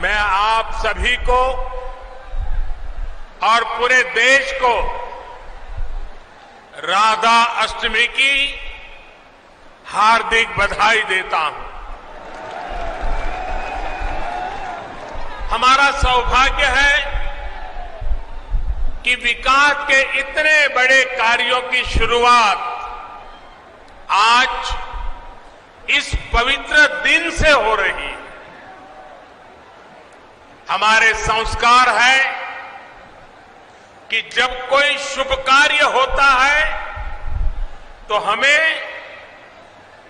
मैं आप सभी को और पूरे देश को राधा अष्टमी की हार्दिक बधाई देता हूं। हमारा सौभाग्य है कि विकास के इतने बड़े कार्यों की शुरुआत आज इस पवित्र दिन से हो रही है। हमारे संस्कार है कि जब कोई शुभ कार्य होता है तो हमें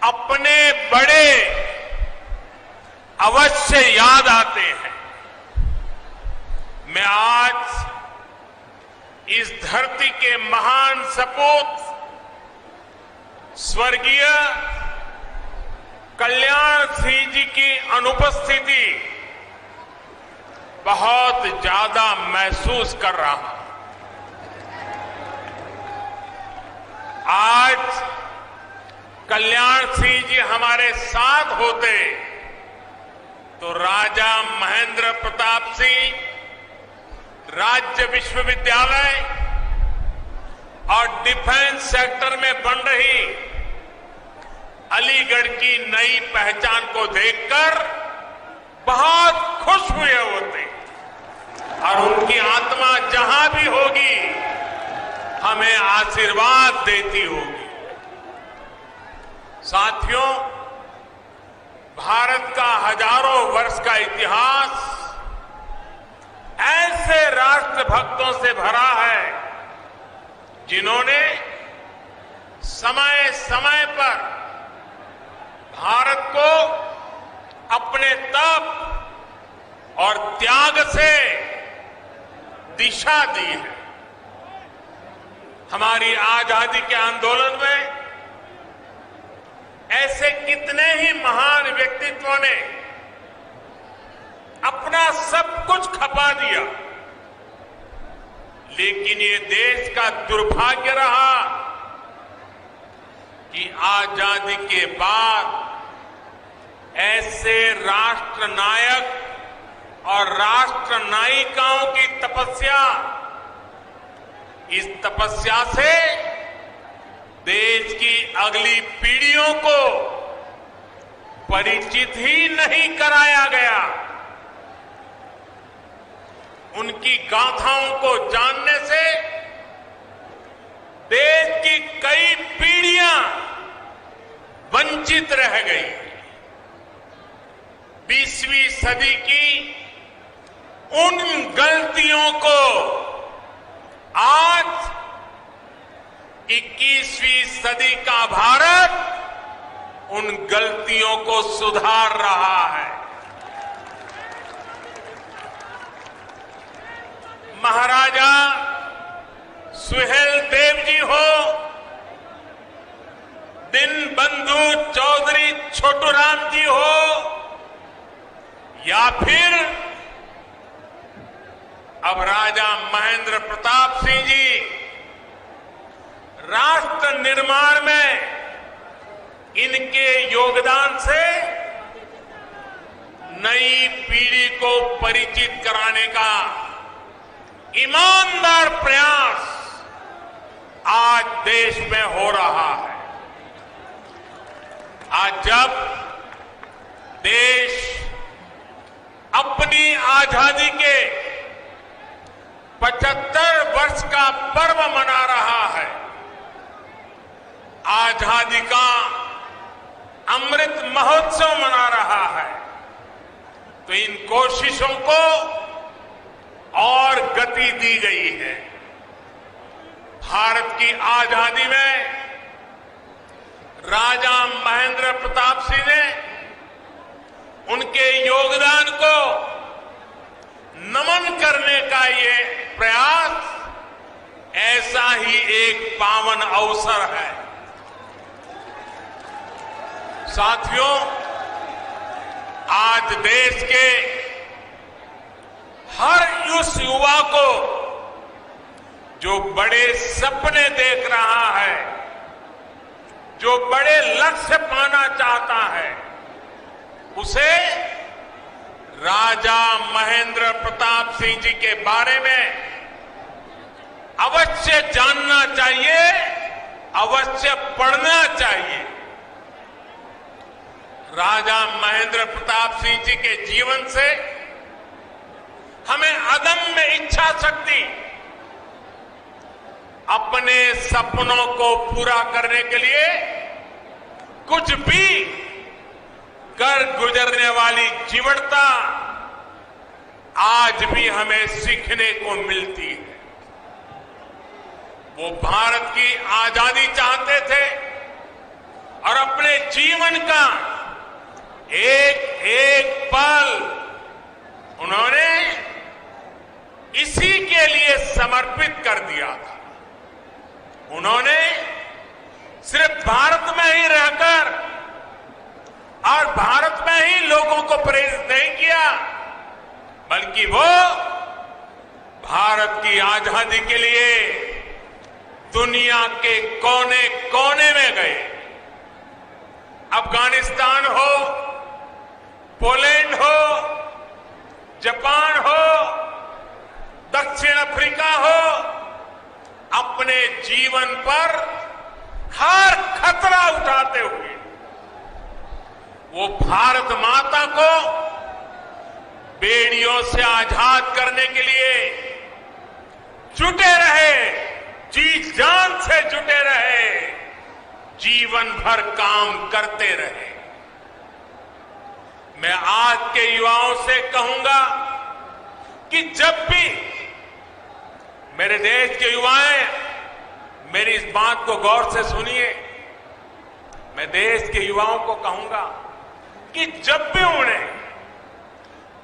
अपने बड़े अवश्य याद आते हैं। मैं आज इस धरती के महान सपूत स्वर्गीय कल्याण सिंह जी की अनुपस्थिति बहुत ज्यादा महसूस कर रहा हूं। आज कल्याण सिंह जी हमारे साथ होते तो राजा महेंद्र प्रताप सिंह राज्य विश्वविद्यालय और डिफेंस सेक्टर में बन रही अलीगढ़ की नई पहचान को देखकर बहुत खुश हुए होते और उनकी आत्मा जहां भी होगी हमें आशीर्वाद देती होगी। साथियों, भारत का हजारों वर्ष का इतिहास ऐसे राष्ट्रभक्तों से भरा है जिन्होंने समय समय पर भारत को अपने तप और त्याग से दिशा दी है। हमारी आजादी के आंदोलन में ऐसे कितने ही महान व्यक्तित्वों ने अपना सब कुछ खपा दिया, लेकिन ये देश का दुर्भाग्य रहा कि आजादी के बाद ऐसे राष्ट्र नायक और राष्ट्र नायिकाओं की तपस्या, इस तपस्या से देश की अगली पीढ़ियों को परिचित ही नहीं कराया गया। उनकी गाथाओं को जानने से देश की कई पीढ़ियां वंचित रह गई। 20वीं सदी की उन गलतियों को आज 21वीं सदी का भारत उन गलतियों को सुधार रहा है। महाराजा सुहेलदेव जी हो, दीनबंधु चौधरी छोटूराम जी हो, या फिर अब राजा महेंद्र प्रताप सिंह जी, राष्ट्र निर्माण में इनके योगदान से नई पीढ़ी को परिचित कराने का ईमानदार प्रयास आज देश में हो रहा है। आज जब देश अपनी आजादी के 75 वर्ष का पर्व मना रहा है, आजादी का अमृत महोत्सव मना रहा है, तो इन कोशिशों को और गति दी गई है। भारत की आजादी में राजा महेंद्र प्रताप सिंह ने उनके योगदान को नमन करने का ये प्रयास ऐसा ही एक पावन अवसर है। साथियों, आज देश के हर उस युवा को जो बड़े सपने देख रहा है, जो बड़े लक्ष्य पाना चाहता है, उसे राजा महेंद्र प्रताप सिंह जी के बारे में अवश्य जानना चाहिए, अवश्य पढ़ना चाहिए। राजा महेंद्र प्रताप सिंह जी के जीवन से हमें अदम्य इच्छा शक्ति, अपने सपनों को पूरा करने के लिए कुछ भी कर गुजरने वाली जीवटता आज भी हमें सीखने को मिलती है। वो भारत की आजादी चाहते थे और अपने जीवन का एक एक पल उन्होंने इसी के लिए समर्पित कर दिया था। उन्होंने सिर्फ भारत में ही रहकर और भारत में ही लोगों को प्रेरित नहीं किया, बल्कि वो भारत की आजादी के लिए दुनिया के कोने कोने में गए। अफगानिस्तान हो, पोलैंड हो, जापान हो, दक्षिण अफ्रीका हो, अपने जीवन पर हर खतरा उठाते हुए वो भारत माता को बेड़ियों से आजाद करने के लिए जुटे रहे, जी जान से जुटे रहे, जीवन भर काम करते रहे। मैं आज के युवाओं से कहूंगा कि जब भी मेरे देश के युवाएं, मेरी इस बात को गौर से सुनिए, मैं देश के युवाओं को कहूंगा कि जब भी उन्हें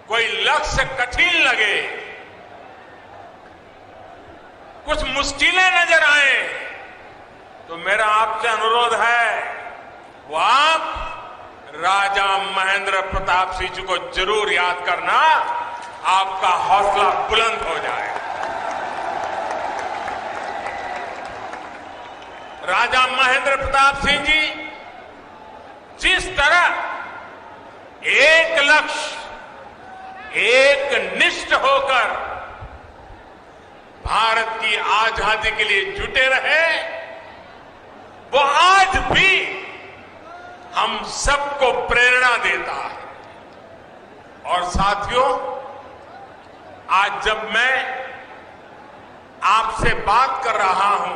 कोई लक्ष्य कठिन लगे, कुछ मुश्किलें नजर आए, तो मेरा आपसे अनुरोध है वो आप राजा महेंद्र प्रताप सिंह जी को जरूर याद करना, आपका हौसला बुलंद हो जाए। राजा महेंद्र प्रताप सिंह जी जिस तरह एक लक्ष्य, एक निष्ठ होकर भारत की आजादी के लिए जुटे रहे, वो आज भी हम सबको प्रेरणा देता है। और साथियों, आज जब मैं आपसे बात कर रहा हूं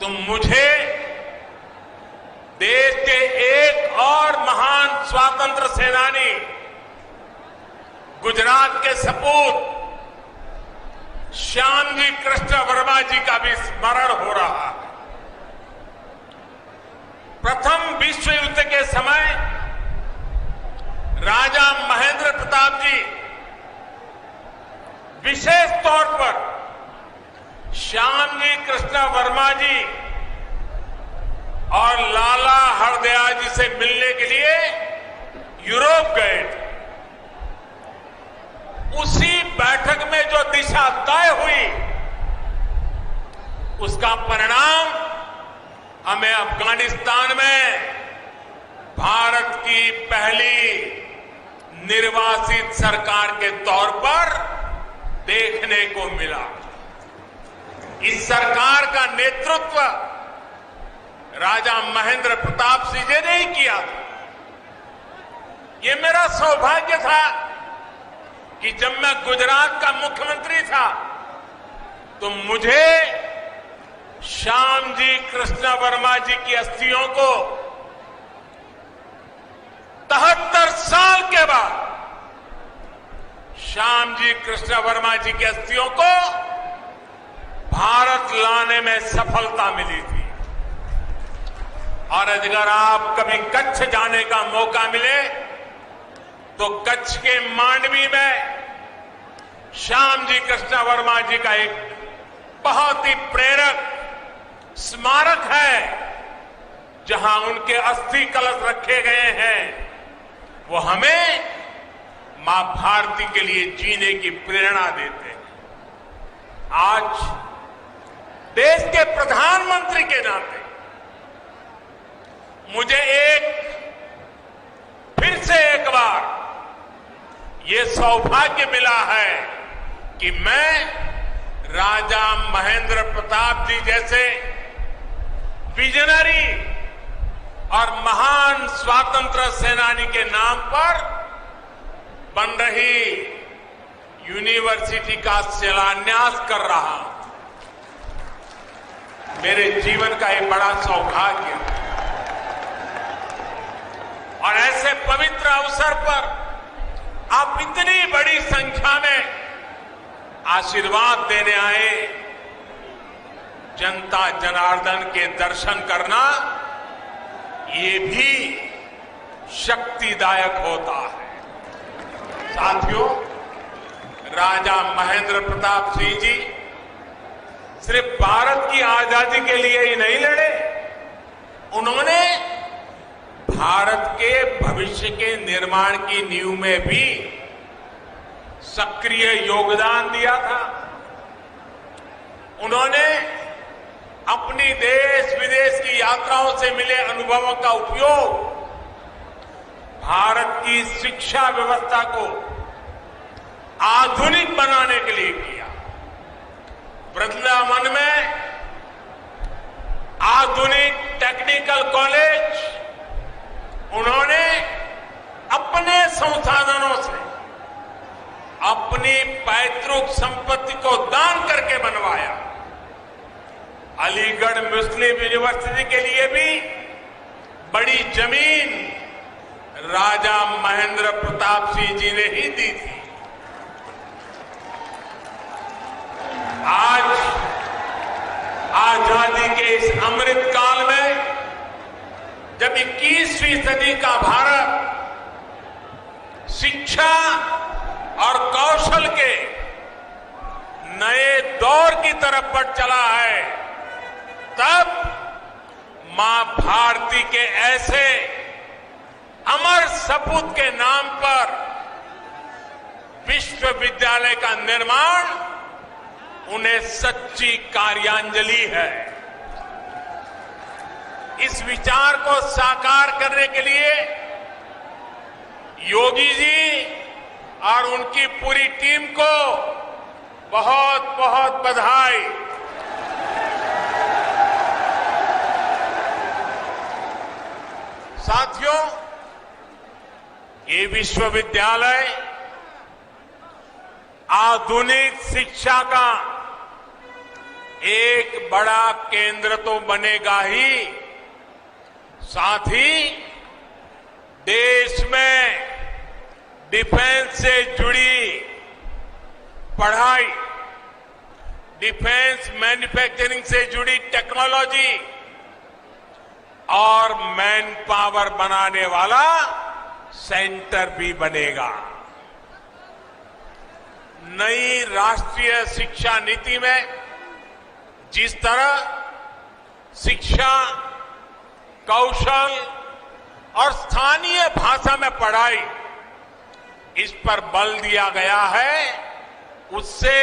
तो मुझे देश के एक और महान स्वतंत्र सेनानी, गुजरात के सपूत श्यामजी कृष्ण वर्मा जी का भी स्मरण हो रहा है। प्रथम विश्व युद्ध के समय राजा महेंद्र प्रताप जी विशेष तौर पर श्यामजी कृष्ण वर्मा जी और लाला हरदयाल जी से मिलने के लिए यूरोप गए थे। उसी बैठक में जो दिशा तय हुई, उसका परिणाम हमें अफगानिस्तान में भारत की पहली निर्वासित सरकार के तौर पर देखने को मिला। इस सरकार का नेतृत्व राजा महेंद्र प्रताप सिंह जी ने ही किया। ये मेरा सौभाग्य था कि जब मैं गुजरात का मुख्यमंत्री था तो मुझे श्यामजी कृष्ण वर्मा जी की अस्थियों को 73 साल के बाद श्यामजी कृष्ण वर्मा जी की अस्थियों को भारत लाने में सफलता मिली थी। और अगर आप कभी कच्छ जाने का मौका मिले तो कच्छ के मांडवी में श्यामजी कृष्ण वर्मा जी का एक बहुत ही प्रेरक स्मारक है, जहां उनके अस्थि कलश रखे गए हैं। वो हमें मां भारती के लिए जीने की प्रेरणा देते हैं। आज देश के प्रधानमंत्री के नाते मुझे फिर से एक बार ये सौभाग्य मिला है कि मैं राजा महेंद्र प्रताप जी जैसे विजनरी और महान स्वतंत्रता सेनानी के नाम पर बन रही यूनिवर्सिटी का शिलान्यास कर रहा हूं। मेरे जीवन का एक बड़ा सौभाग्य है और ऐसे पवित्र अवसर पर आप इतनी बड़ी संख्या में आशीर्वाद देने आए। जनता जनार्दन के दर्शन करना ये भी शक्तिदायक होता है। साथियों, राजा महेंद्र प्रताप सिंह जी सिर्फ भारत की आजादी के लिए ही नहीं लड़े, उन्होंने भारत के भविष्य के निर्माण की नींव में भी सक्रिय योगदान दिया था। उन्होंने अपनी देश विदेश की यात्राओं से मिले अनुभवों का उपयोग भारत की शिक्षा व्यवस्था को आधुनिक बनाने के लिए किया। वृंदावन में आधुनिक टेक्निकल कॉलेज उन्होंने अपने संसाधनों से अपनी पैतृक संपत्ति को दान करके बनवाया। अलीगढ़ मुस्लिम यूनिवर्सिटी के लिए भी बड़ी जमीन राजा महेंद्र प्रताप सिंह जी ने ही दी थी। आज आजादी के इस अमृत काल में जब 21वीं सदी का भारत शिक्षा और कौशल के नए दौर की तरफ बढ़ चला है, तब मां भारती के ऐसे अमर सपूत के नाम पर विश्वविद्यालय का निर्माण उन्हें सच्ची कार्यांजलि है। इस विचार को साकार करने के लिए योगी जी और उनकी पूरी टीम को बहुत बहुत बधाई। साथियों, ये विश्वविद्यालय आधुनिक शिक्षा का एक बड़ा केंद्र तो बनेगा ही, साथ ही देश में डिफेंस से जुड़ी पढ़ाई, डिफेंस मैन्युफैक्चरिंग से जुड़ी टेक्नोलॉजी और मैन पावर बनाने वाला सेंटर भी बनेगा। नई राष्ट्रीय शिक्षा नीति में जिस तरह शिक्षा, कौशल और स्थानीय भाषा में पढ़ाई इस पर बल दिया गया है, उससे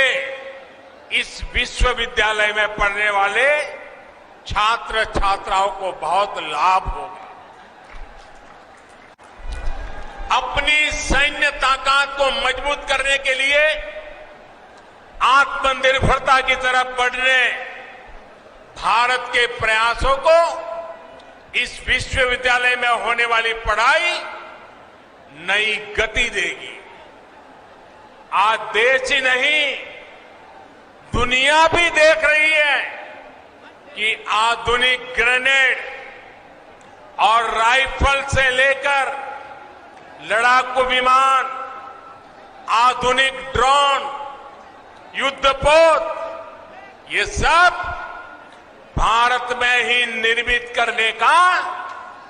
इस विश्वविद्यालय में पढ़ने वाले छात्र छात्राओं को बहुत लाभ होगा। अपनी सैन्य ताकत को मजबूत करने के लिए आत्मनिर्भरता की तरफ बढ़ने भारत के प्रयासों को इस विश्वविद्यालय में होने वाली पढ़ाई नई गति देगी। आज देश ही नहीं, दुनिया भी देख रही है कि आधुनिक ग्रेनेड और राइफल से लेकर लड़ाकू विमान, आधुनिक ड्रोन, युद्धपोत, ये सब भारत में ही निर्मित करने का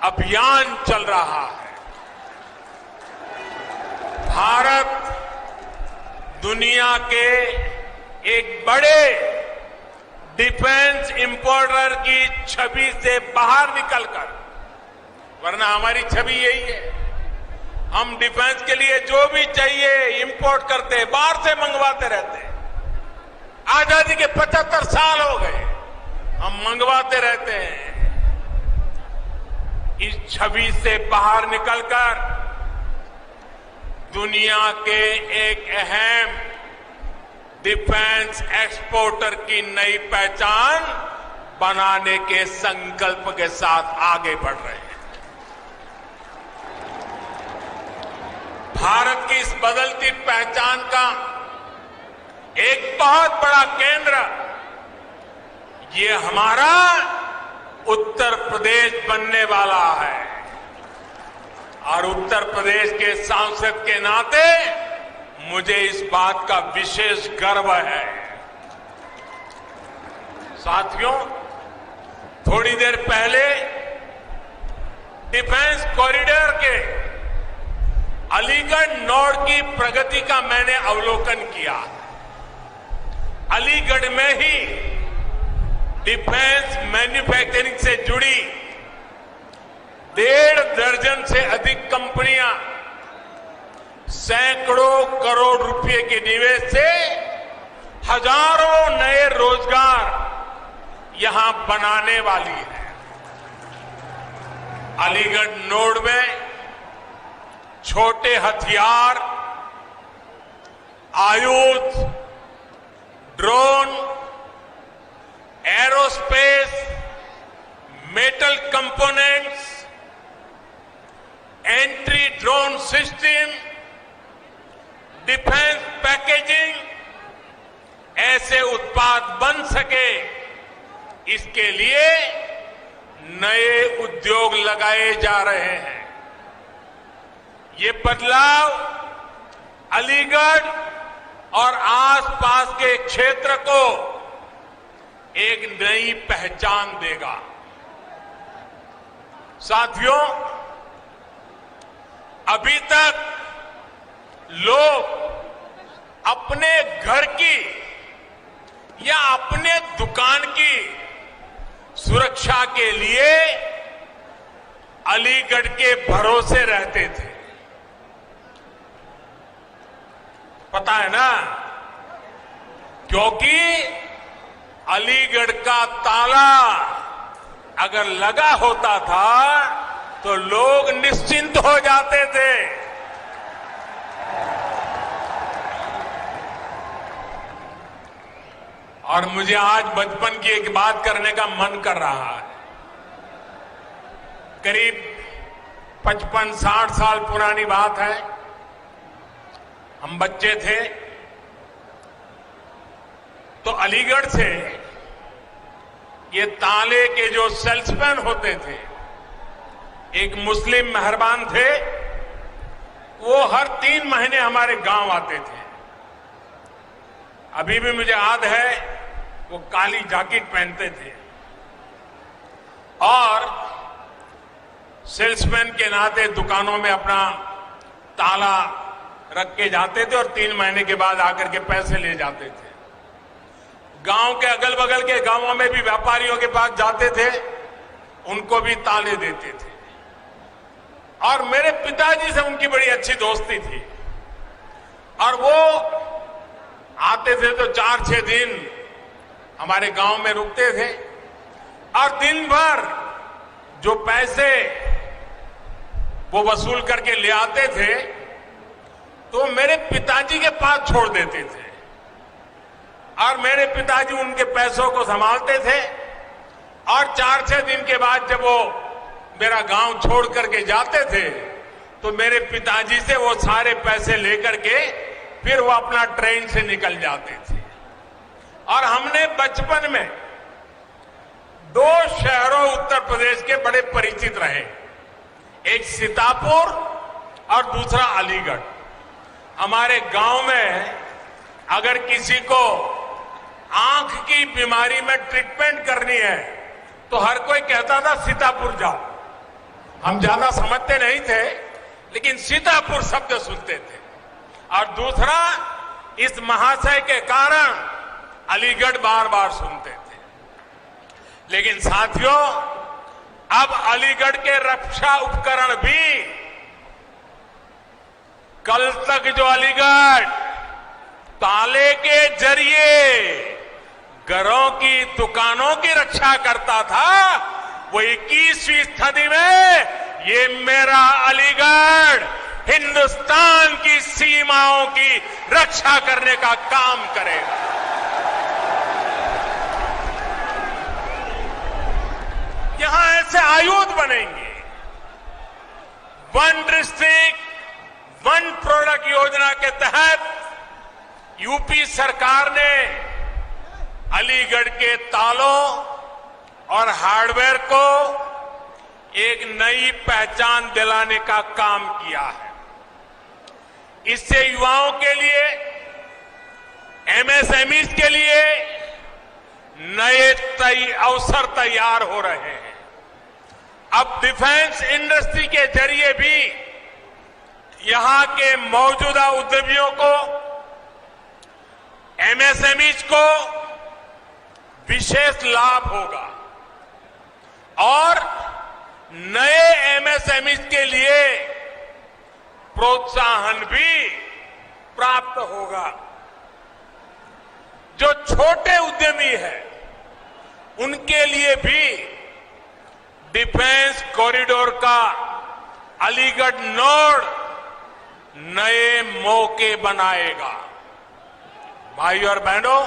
अभियान चल रहा है। भारत दुनिया के एक बड़े डिफेंस इंपोर्टर की छवि से बाहर निकलकर, वरना हमारी छवि यही है, हम डिफेंस के लिए जो भी चाहिए इंपोर्ट करते, बाहर से मंगवाते रहते। आजादी के 75 साल हो गए, हम मंगवाते रहते हैं। इस छवि से बाहर निकलकर दुनिया के एक अहम डिफेंस एक्सपोर्टर की नई पहचान बनाने के संकल्प के साथ आगे बढ़ रहे हैं। भारत की इस बदलती पहचान का एक बहुत बड़ा केंद्र ये हमारा उत्तर प्रदेश बनने वाला है और उत्तर प्रदेश के सांसद के नाते मुझे इस बात का विशेष गर्व है। साथियों, थोड़ी देर पहले डिफेंस कॉरिडोर के अलीगढ़ नॉर्थ की प्रगति का मैंने अवलोकन किया। अलीगढ़ में ही डिफेंस मैन्युफैक्चरिंग से जुड़ी 1.5 दर्जन से अधिक कंपनियां सैकड़ों करोड़ रुपए के निवेश से हजारों नए रोजगार यहां बनाने वाली है। अलीगढ़ नोड में छोटे हथियार, आयुध, drone, aerospace, metal components, entry drone system, defence packaging ऐसे उत्पाद बन सके, इसके लिए नए उद्योग लगाए जा रहे हैं। ये बदलाव अलीगढ़ और आसपास के क्षेत्र को एक नई पहचान देगा। साथियों, अभी तक लोग अपने घर की या अपने दुकान की सुरक्षा के लिए अलीगढ़ के भरोसे रहते थे। पता है ना, क्योंकि अलीगढ़ का ताला अगर लगा होता था तो लोग निश्चिंत हो जाते थे। और मुझे आज बचपन की एक बात करने का मन कर रहा है। करीब 55-60 साल पुरानी बात है। हम बच्चे थे तो अलीगढ़ से ये ताले के जो सेल्समैन होते थे, एक मुस्लिम मेहरबान थे, वो हर 3 महीने हमारे गांव आते थे। अभी भी मुझे याद है, वो काली जैकेट पहनते थे और सेल्समैन के नाते दुकानों में अपना ताला रख के जाते थे और 3 महीने के बाद आकर के पैसे ले जाते थे। गांव के अगल बगल के गांवों में भी व्यापारियों के पास जाते थे, उनको भी ताले देते थे। और मेरे पिताजी से उनकी बड़ी अच्छी दोस्ती थी और वो आते थे तो 4-6 दिन हमारे गांव में रुकते थे और दिन भर जो पैसे वो वसूल करके ले आते थे तो मेरे पिताजी के पास छोड़ देते थे और मेरे पिताजी उनके पैसों को संभालते थे। और 4-6 दिन के बाद जब वो मेरा गांव छोड़ करके जाते थे तो मेरे पिताजी से वो सारे पैसे लेकर के फिर वो अपना ट्रेन से निकल जाते थे। और हमने बचपन में 2 शहरों उत्तर प्रदेश के बड़े परिचित रहे, एक सीतापुर और दूसरा अलीगढ़। हमारे गांव में अगर किसी को आंख की बीमारी में ट्रीटमेंट करनी है तो हर कोई कहता था सीतापुर जाओ। हम ज्यादा समझते नहीं थे, लेकिन सीतापुर शब्द सुनते थे। और दूसरा, इस महाशय के कारण अलीगढ़ बार बार सुनते थे। लेकिन साथियों, अब अलीगढ़ के रक्षा उपकरण भी, कल तक जो अलीगढ़ ताले के जरिए घरों की, दुकानों की रक्षा करता था, वो 21वीं सदी में ये मेरा अलीगढ़ हिंदुस्तान की सीमाओं की रक्षा करने का काम करेगा। यहां ऐसे आयुध बनेंगे। वन डिस्ट्रिक्ट वन प्रोडक्ट योजना के तहत यूपी सरकार ने अलीगढ़ के तालों और हार्डवेयर को एक नई पहचान दिलाने का काम किया है। इससे युवाओं के लिए, एमएसएमईज के लिए नए अवसर तैयार हो रहे हैं। अब डिफेंस इंडस्ट्री के जरिए भी यहां के मौजूदा उद्यमियों को, एमएसएमईज को विशेष लाभ होगा और नए एमएसएमईज के लिए प्रोत्साहन भी प्राप्त होगा। जो छोटे उद्यमी हैं, उनके लिए भी डिफेंस कॉरिडोर का अलीगढ़ नोड नए मौके बनाएगा। भाई और बहनों,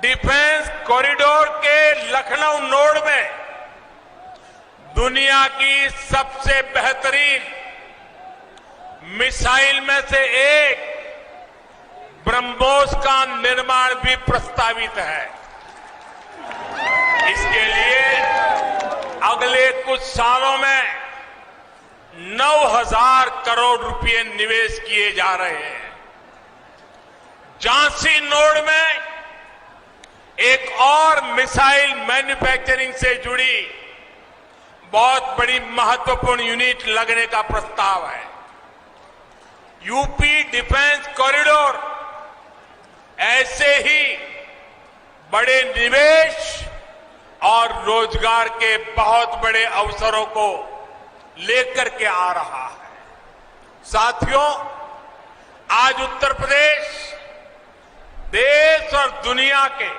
डिफेंस कॉरिडोर के लखनऊ नोड में दुनिया की सबसे बेहतरीन मिसाइल में से एक ब्रह्मोस का निर्माण भी प्रस्तावित है। इसके लिए अगले कुछ सालों में 9,000 करोड़ रुपए निवेश किए जा रहे हैं। झांसी नोड में एक और मिसाइल मैन्युफैक्चरिंग से जुड़ी बहुत बड़ी महत्वपूर्ण यूनिट लगने का प्रस्ताव है। यूपी डिफेंस कॉरिडोर ऐसे ही बड़े निवेश और रोजगार के बहुत बड़े अवसरों को लेकर के आ रहा है। साथियों, आज उत्तर प्रदेश देश और दुनिया के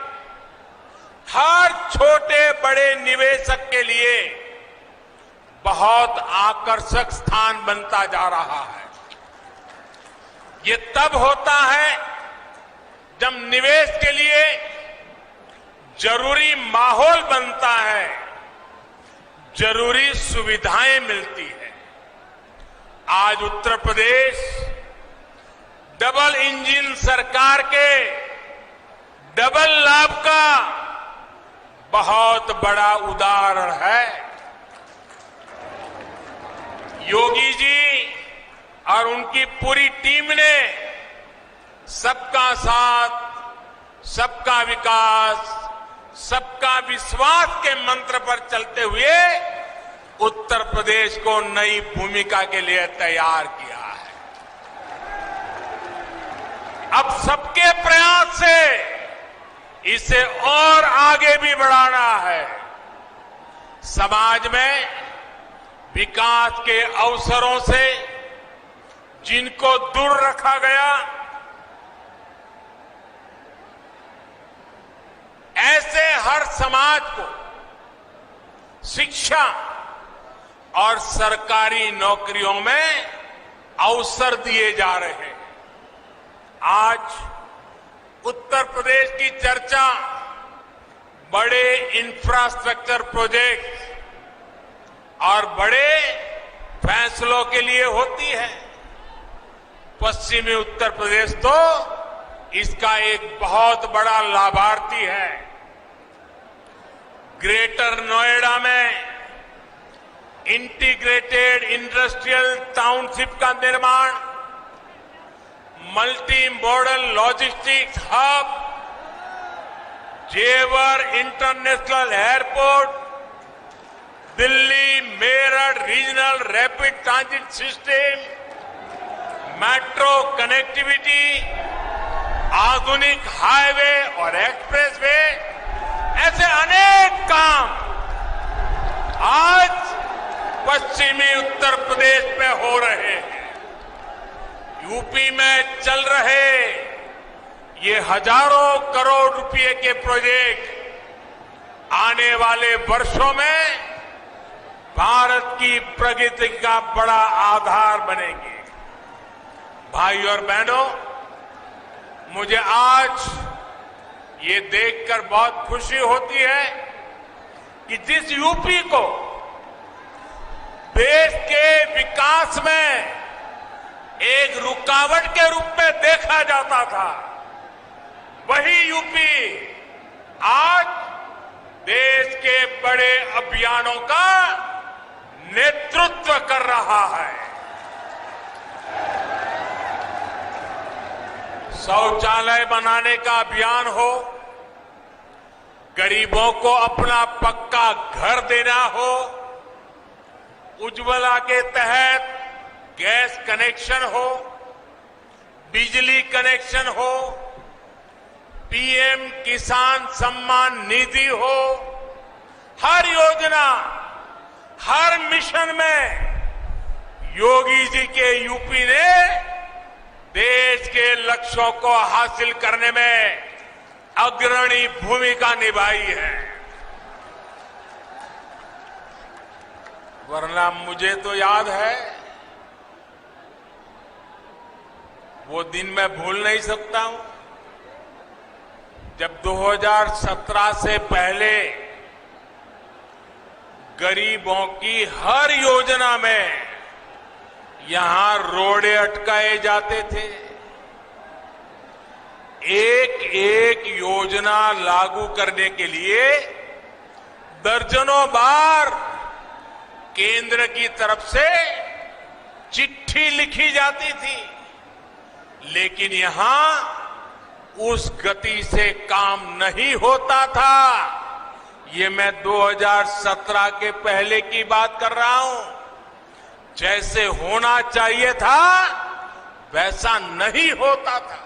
हर छोटे बड़े निवेशक के लिए बहुत आकर्षक स्थान बनता जा रहा है। ये तब होता है जब निवेश के लिए जरूरी माहौल बनता है, जरूरी सुविधाएं मिलती है। आज उत्तर प्रदेश डबल इंजन सरकार के डबल लाभ का बहुत बड़ा उदाहरण है। योगी जी और उनकी पूरी टीम ने सबका साथ, सबका विकास, सबका विश्वास के मंत्र पर चलते हुए उत्तर प्रदेश को नई भूमिका के लिए तैयार किया है। अब सबके प्रयास से इसे और आगे भी बढ़ाना है। समाज में विकास के अवसरों से जिनको दूर रखा गया, ऐसे हर समाज को शिक्षा और सरकारी नौकरियों में अवसर दिए जा रहे हैं। आज उत्तर प्रदेश की चर्चा बड़े इंफ्रास्ट्रक्चर प्रोजेक्ट और बड़े फैसलों के लिए होती है। पश्चिमी उत्तर प्रदेश तो इसका एक बहुत बड़ा लाभार्थी है। ग्रेटर नोएडा में इंटीग्रेटेड इंडस्ट्रियल टाउनशिप का निर्माण, मल्टी मॉडल लॉजिस्टिक्स हब, जेवर international airport, Delhi Meerut regional rapid transit system, metro connectivity, आधुनिक हाईवे और एक्सप्रेसवे, ऐसे अनेक काम आज पश्चिमी उत्तर प्रदेश में हो रहे हैं। यूपी में चल रहे ये हजारों करोड़ रुपए के प्रोजेक्ट आने वाले वर्षों में भारत की प्रगति का बड़ा आधार बनेंगे। भाई और बहनों, मुझे आज ये देखकर बहुत खुशी होती है कि जिस यूपी को देश के विकास में एक रुकावट के रूप में देखा जाता था, वही यूपी आज देश के बड़े अभियानों का नेतृत्व कर रहा है। शौचालय बनाने का अभियान हो, गरीबों को अपना पक्का घर देना हो, उज्ज्वला के तहत गैस कनेक्शन हो, बिजली कनेक्शन हो, पीएम किसान सम्मान निधि हो, हर योजना, हर मिशन में योगी जी के यूपी ने देश के लक्ष्यों को हासिल करने में अग्रणी भूमिका निभाई है। वरना मुझे तो याद है, वो दिन मैं भूल नहीं सकता हूं, जब 2017 से पहले गरीबों की हर योजना में यहां रोड़े अटकाए जाते थे। एक एक योजना लागू करने के लिए दर्जनों बार केंद्र की तरफ से चिट्ठी लिखी जाती थी, लेकिन यहां उस गति से काम नहीं होता था। ये मैं 2017 के पहले की बात कर रहा हूं। जैसे होना चाहिए था वैसा नहीं होता था।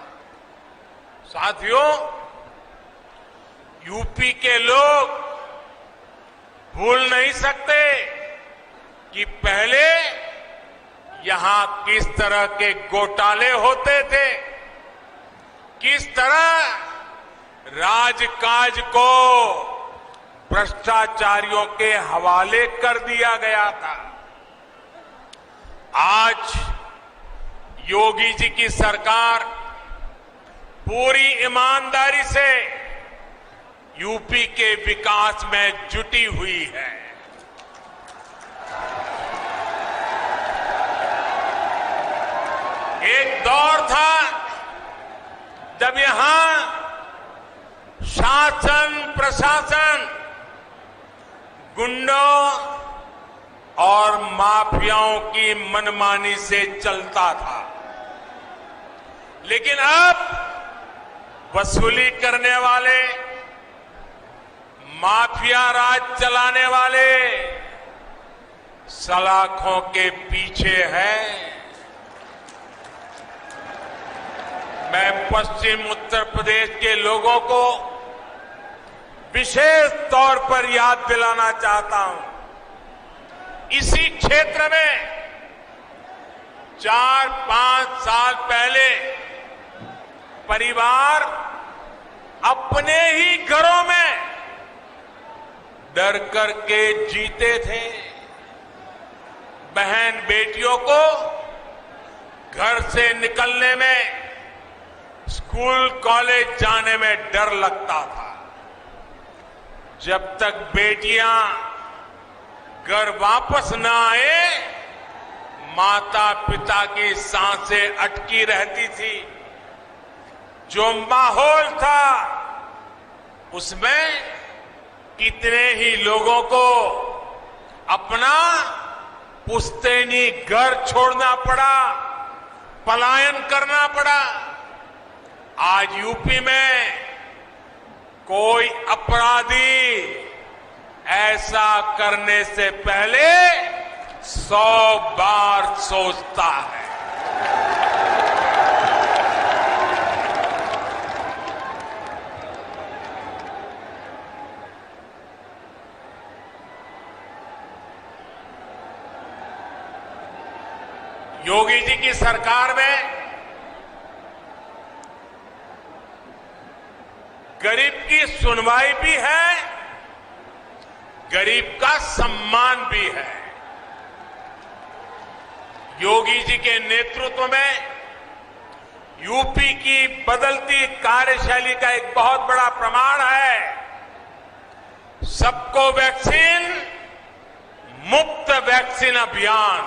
साथियों, यूपी के लोग भूल नहीं सकते कि पहले यहां किस तरह के घोटाले होते थे, किस तरह राजकाज को भ्रष्टाचारियों के हवाले कर दिया गया था। आज योगी जी की सरकार पूरी ईमानदारी से यूपी के विकास में जुटी हुई है। एक दौर था जब यहां शासन प्रशासन गुंडों और माफियाओं की मनमानी से चलता था, लेकिन अब वसूली करने वाले, माफिया राज चलाने वाले सलाखों के पीछे हैं। मैं पश्चिम उत्तर प्रदेश के लोगों को विशेष तौर पर याद दिलाना चाहता हूं। इसी क्षेत्र में 4-5 साल पहले परिवार अपने ही घरों में डर करके जीते थे। बहन बेटियों को घर से निकलने में, स्कूल कॉलेज जाने में डर लगता था। जब तक बेटियां घर वापस न आए, माता पिता की सांसें अटकी रहती थी। जो माहौल था उसमें कितने ही लोगों को अपना पुश्तैनी घर छोड़ना पड़ा, पलायन करना पड़ा। आज यूपी में कोई अपराधी ऐसा करने से पहले 100 बार सोचता है। योगी जी की सरकार में गरीब की सुनवाई भी है, गरीब का सम्मान भी है। योगी जी के नेतृत्व में यूपी की बदलती कार्यशैली का एक बहुत बड़ा प्रमाण है। सबको वैक्सीन, मुफ्त वैक्सीन अभियान।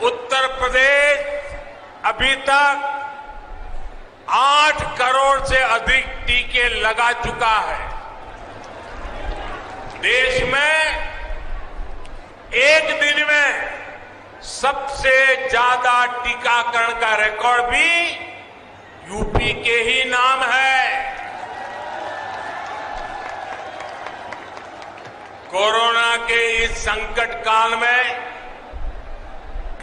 उत्तर प्रदेश अभी तक 8 करोड़ से अधिक टीके लगा चुका है। देश में एक दिन में सबसे ज्यादा टीकाकरण का रिकॉर्ड भी यूपी के ही नाम है। कोरोना के इस संकट काल में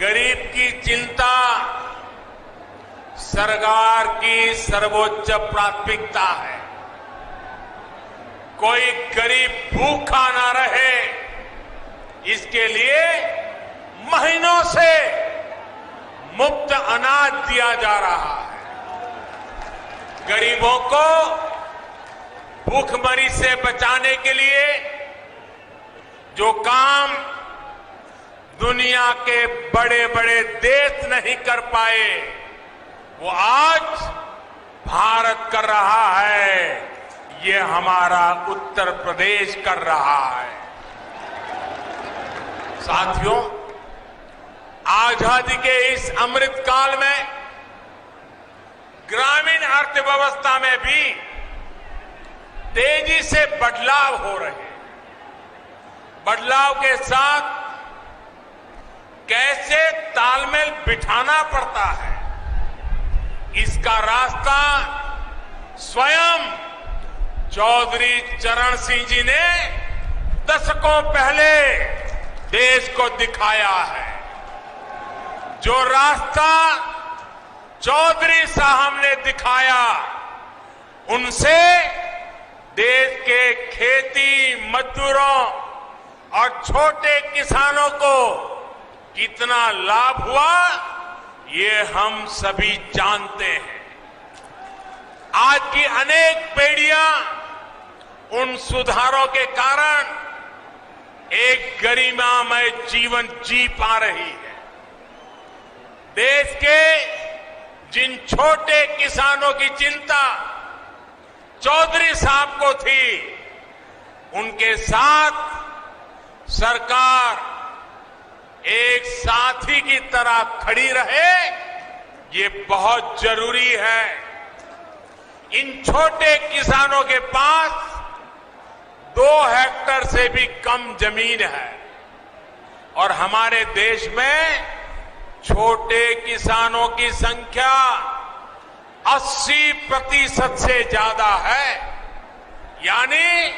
गरीब की चिंता सरकार की सर्वोच्च प्राथमिकता है। कोई गरीब भूखा ना रहे, इसके लिए महीनों से मुफ्त अनाज दिया जा रहा है। गरीबों को भूखमरी से बचाने के लिए जो काम दुनिया के बड़े बड़े देश नहीं कर पाए, वो आज भारत कर रहा है। ये हमारा उत्तर प्रदेश कर रहा है। साथियों, आजादी के इस अमृत काल में ग्रामीण अर्थव्यवस्था में भी तेजी से बदलाव हो रहे हैं। बदलाव के साथ कैसे तालमेल बिठाना पड़ता है, इसका रास्ता स्वयं चौधरी चरण सिंह जी ने दशकों पहले देश को दिखाया है। जो रास्ता चौधरी साहब ने दिखाया, उनसे देश के खेती मजदूरों और छोटे किसानों को कितना लाभ हुआ, ये हम सभी जानते हैं। आज की अनेक पीढ़ियां उन सुधारों के कारण एक गरिमामय जीवन जी पा रही है। देश के जिन छोटे किसानों की चिंता चौधरी साहब को थी, उनके साथ सरकार एक साथी की तरह खड़ी रहे, ये बहुत जरूरी है। इन छोटे किसानों के पास 2 हेक्टेयर से भी कम जमीन है और हमारे देश में छोटे किसानों की संख्या 80% से ज्यादा है। यानी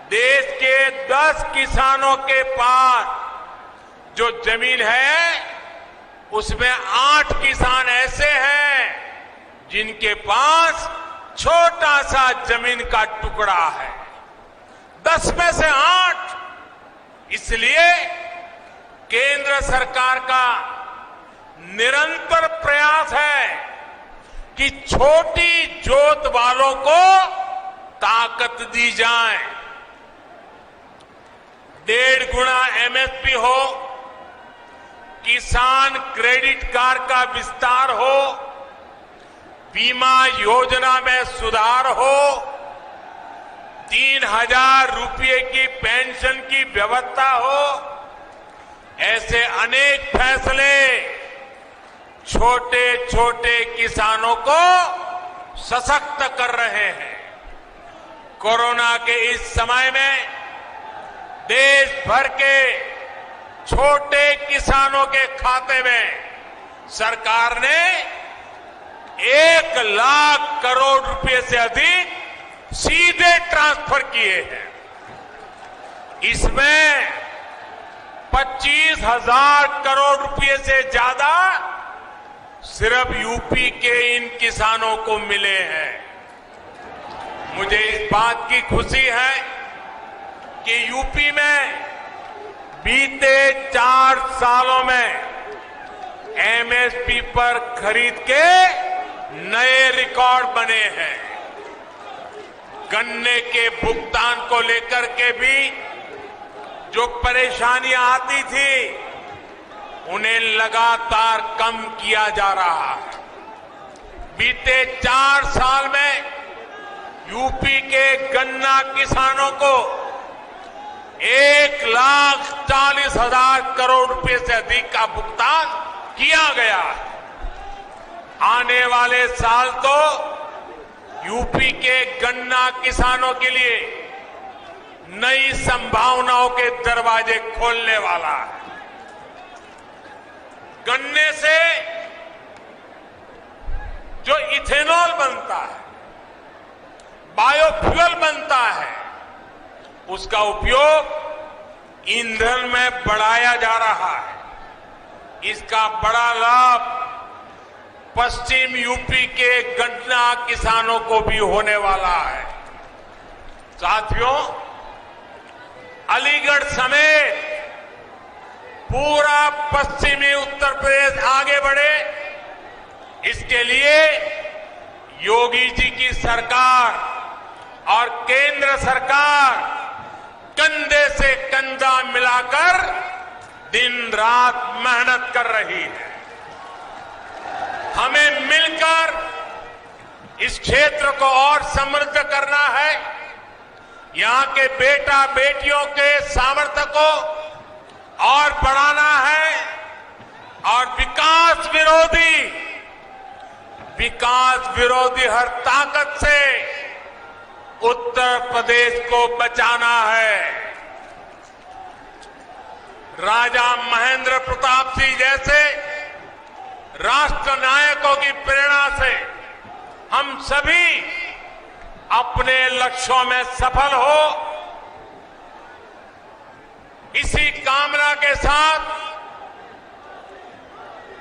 देश के 10 किसानों के पास जो जमीन है, उसमें 8 किसान ऐसे हैं जिनके पास छोटा सा जमीन का टुकड़ा है। 10 में से 8। इसलिए केंद्र सरकार का निरंतर प्रयास है कि छोटी जोत वालों को ताकत दी जाए। 1.5 गुना एमएसपी हो, किसान क्रेडिट कार्ड का विस्तार हो, बीमा योजना में सुधार हो, 3,000 रुपये की पेंशन की व्यवस्था हो, ऐसे अनेक फैसले छोटे छोटे किसानों को सशक्त कर रहे हैं। कोरोना के इस समय में देश भर के छोटे किसानों के खाते में सरकार ने 1 लाख करोड़ रुपए से अधिक सीधे ट्रांसफर किए हैं। इसमें 25,000 करोड़ रुपए से ज्यादा सिर्फ यूपी के इन किसानों को मिले हैं। मुझे इस बात की खुशी है कि यूपी में बीते 4 सालों में एमएसपी पर खरीद के नए रिकॉर्ड बने हैं। गन्ने के भुगतान को लेकर के भी जो परेशानियां आती थी उन्हें लगातार कम किया जा रहा है। बीते 4 साल में यूपी के गन्ना किसानों को 1,40,000 करोड़ रुपए से अधिक का भुगतान किया गया है। आने वाले साल तो यूपी के गन्ना किसानों के लिए नई संभावनाओं के दरवाजे खोलने वाला है। गन्ने से जो इथेनॉल बनता है, बायोफ्यूल बनता है, उसका उपयोग ईंधन में बढ़ाया जा रहा है। इसका बड़ा लाभ पश्चिम यूपी के गन्ना किसानों को भी होने वाला है। साथियों, अलीगढ़ समेत पूरा पश्चिमी उत्तर प्रदेश आगे बढ़े, इसके लिए योगी जी की सरकार और केंद्र सरकार कंधे से कंधा मिलाकर दिन रात मेहनत कर रही है। हमें मिलकर इस क्षेत्र को और समृद्ध करना है। यहां के बेटा बेटियों के सामर्थ्य को और बढ़ाना है और विकास विरोधी हर ताकत से उत्तर प्रदेश को बचाना है। राजा महेंद्र प्रताप सिंह जैसे राष्ट्र नायकों की प्रेरणा से हम सभी अपने लक्ष्यों में सफल हो, इसी कामना के साथ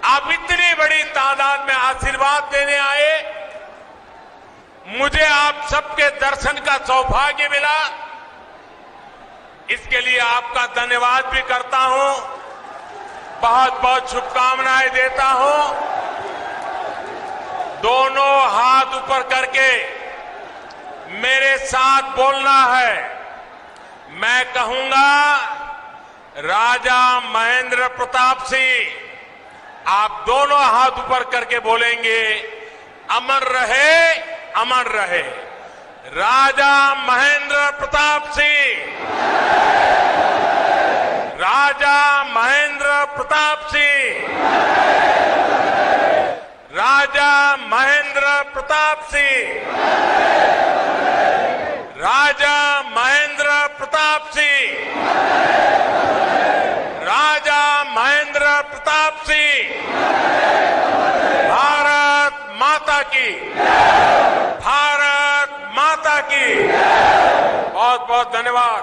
आप इतनी बड़ी तादाद में आशीर्वाद देने आए। मुझे आप सबके दर्शन का सौभाग्य मिला, इसके लिए आपका धन्यवाद भी करता हूं, बहुत बहुत शुभकामनाएं देता हूं। दोनों हाथ ऊपर करके मेरे साथ बोलना है। मैं कहूंगा, राजा महेंद्र प्रताप सिंह, आप दोनों हाथ ऊपर करके बोलेंगे, अमर रहे, अमर रहे। राजा महेंद्र प्रताप सिंह, राजा महेंद्र प्रताप सिंह, राजा महेंद्र प्रताप सिंह, राजा महेंद्र प्रताप सिंह, राजा महेंद्र प्रताप सिंह। भारत माता की, भारत माता की। बहुत बहुत धन्यवाद।